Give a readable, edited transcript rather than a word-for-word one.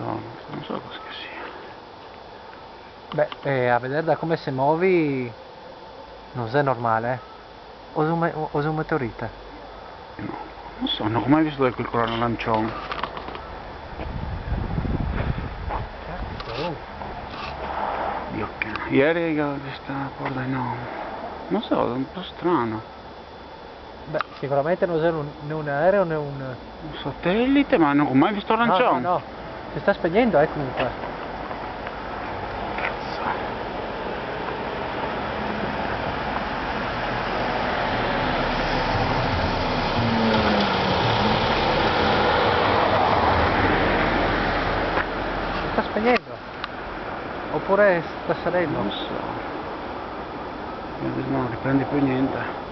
non so cosa che sia. Beh, a vedere da come si muovi non è normale, o è un meteorite. No, non so, non ho mai visto quel colore arancione. Cazzo. Dio che... Ieri ho visto guarda no. Non so, è un po' strano. Beh, sicuramente non è né un aereo né un... Un satellite, ma non ho mai visto No, no, arancione. no, si sta spegnendo, comunque. Si sta spegnendo. Oppure sta salendo. Non so. Non riprende più niente.